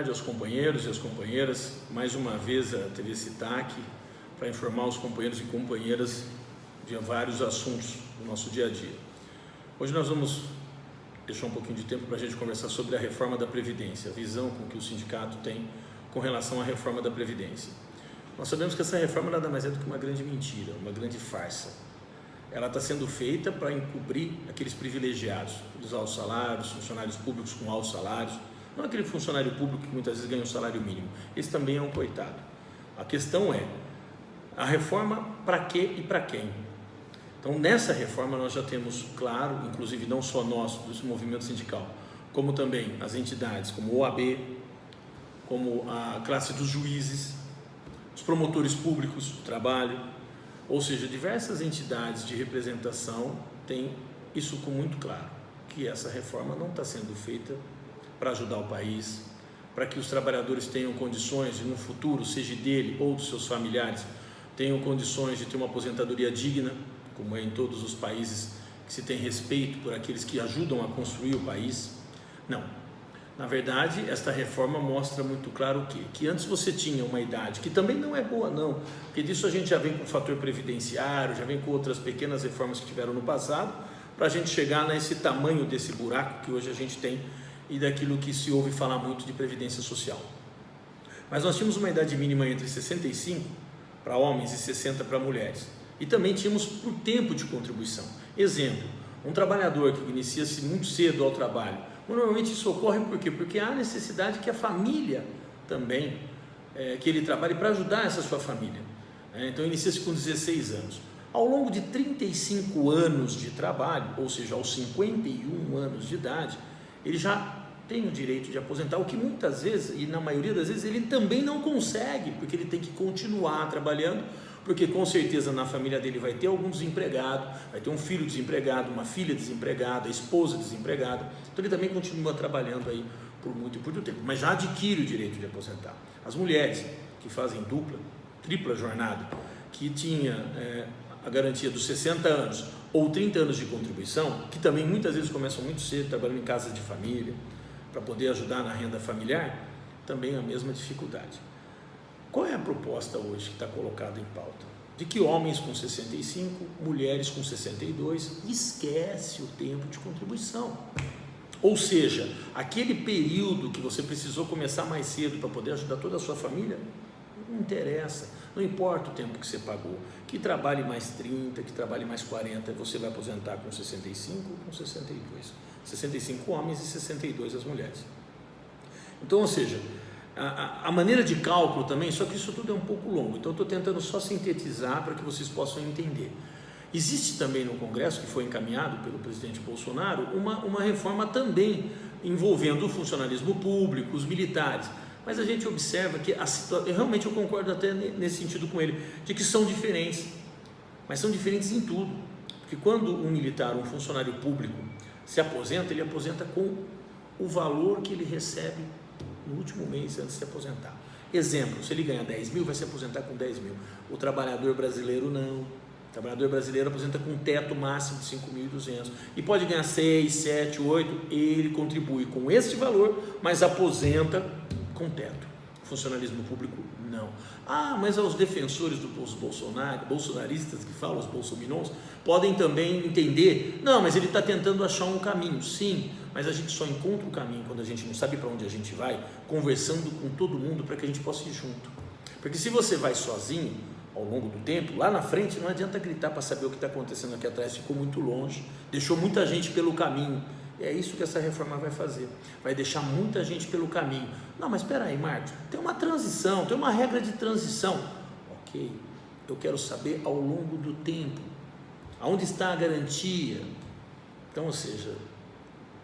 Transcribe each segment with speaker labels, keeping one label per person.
Speaker 1: tarde aos companheiros e às companheiras. Mais uma vez a TV Citac para informar os companheiros e companheiras de vários assuntos do nosso dia a dia. Hoje nós vamos deixar um pouquinho de tempo para a gente conversar sobre a reforma da Previdência, a visão com que o sindicato tem com relação à reforma da Previdência. Nós sabemos que essa reforma nada mais é do que uma grande mentira, uma grande farsa. Ela está sendo feita para encobrir aqueles privilegiados, os altos salários, funcionários públicos com altos salários, não aquele funcionário público que muitas vezes ganha um salário mínimo. Esse também é um coitado. A questão é, a reforma para quê e para quem? Então, nessa reforma nós já temos claro, inclusive não só nós, do movimento sindical, como também as entidades como o OAB, como a classe dos juízes, os promotores públicos do trabalho, ou seja, diversas entidades de representação têm isso com muito claro, que essa reforma não está sendo feita para ajudar o país, para que os trabalhadores tenham condições de no futuro, seja dele ou dos seus familiares, tenham condições de ter uma aposentadoria digna, como é em todos os países que se tem respeito por aqueles que ajudam a construir o país. Não. Na verdade, esta reforma mostra muito claro o quê? Que antes você tinha uma idade, que também não é boa não, porque disso a gente já vem com o fator previdenciário, já vem com outras pequenas reformas que tiveram no passado, para a gente chegar nesse tamanho desse buraco que hoje a gente tem e daquilo que se ouve falar muito de previdência social. Mas nós tínhamos uma idade mínima entre 65 para homens e 60 para mulheres. E também tínhamos por tempo de contribuição. Exemplo, um trabalhador que inicia-se muito cedo ao trabalho, normalmente isso ocorre por quê? Porque há necessidade que a família também, que ele trabalhe para ajudar essa sua família. Então inicia-se com 16 anos. Ao longo de 35 anos de trabalho, ou seja, aos 51 anos de idade, ele já tem o direito de aposentar, o que muitas vezes, e na maioria das vezes, ele também não consegue, porque ele tem que continuar trabalhando, porque com certeza na família dele vai ter algum desempregado, vai ter um filho desempregado, uma filha desempregada, esposa desempregada, então ele também continua trabalhando aí por muito e por muito tempo, mas já adquire o direito de aposentar. As mulheres que fazem dupla, tripla jornada, que tinha a garantia dos 60 anos ou 30 anos de contribuição, que também muitas vezes começam muito cedo, trabalhando em casas de família, para poder ajudar na renda familiar, também a mesma dificuldade. Qual é a proposta hoje que está colocada em pauta? De que homens com 65, mulheres com 62, esquece o tempo de contribuição. Ou seja, aquele período que você precisou começar mais cedo para poder ajudar toda a sua família, não interessa, não importa o tempo que você pagou, que trabalhe mais 30, que trabalhe mais 40, você vai aposentar com 65 ou com 62. 65 homens e 62 as mulheres. Então, ou seja, a maneira de cálculo também, só que isso tudo é um pouco longo, então eu estou tentando só sintetizar para que vocês possam entender. Existe também no Congresso, que foi encaminhado pelo presidente Bolsonaro, uma reforma também envolvendo o funcionalismo público, os militares, mas a gente observa que a situação, realmente eu concordo até nesse sentido com ele, de que são diferentes, mas são diferentes em tudo, porque quando um militar, um funcionário público se aposenta, ele aposenta com o valor que ele recebe no último mês antes de se aposentar. Exemplo, se ele ganha 10 mil, vai se aposentar com 10 mil. O trabalhador brasileiro não. O trabalhador brasileiro aposenta com um teto máximo de 5.200. E pode ganhar 6, 7, 8, ele contribui com este valor, mas aposenta com teto. O funcionalismo público, não. Ah, mas os defensores dos bolsonaristas que falam, os bolsominions, podem também entender, não, mas ele está tentando achar um caminho. Sim, mas a gente só encontra o caminho quando a gente não sabe para onde a gente vai, conversando com todo mundo para que a gente possa ir junto. Porque se você vai sozinho, ao longo do tempo, lá na frente não adianta gritar para saber o que está acontecendo aqui atrás, ficou muito longe, deixou muita gente pelo caminho. É isso que essa reforma vai fazer, vai deixar muita gente pelo caminho. Não, mas espera aí, Marcos, tem uma transição, tem uma regra de transição. Ok, eu quero saber ao longo do tempo, aonde está a garantia. Então, ou seja,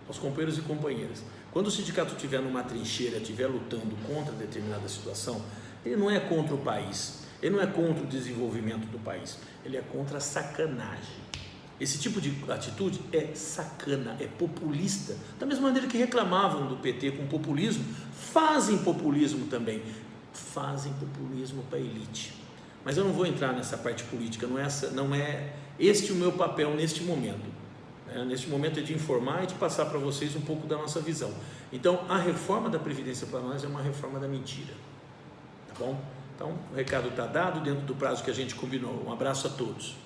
Speaker 1: aos companheiros e companheiras, quando o sindicato estiver numa trincheira, estiver lutando contra determinada situação, ele não é contra o país, ele não é contra o desenvolvimento do país, ele é contra a sacanagem. Esse tipo de atitude é sacana, é populista. Da mesma maneira que reclamavam do PT com populismo, fazem populismo também. Fazem populismo para a elite. Mas eu não vou entrar nessa parte política, não é este o meu papel neste momento. Neste momento é de informar e de passar para vocês um pouco da nossa visão. Então, a reforma da Previdência para nós é uma reforma da mentira, tá bom? Então, o recado está dado dentro do prazo que a gente combinou. Um abraço a todos.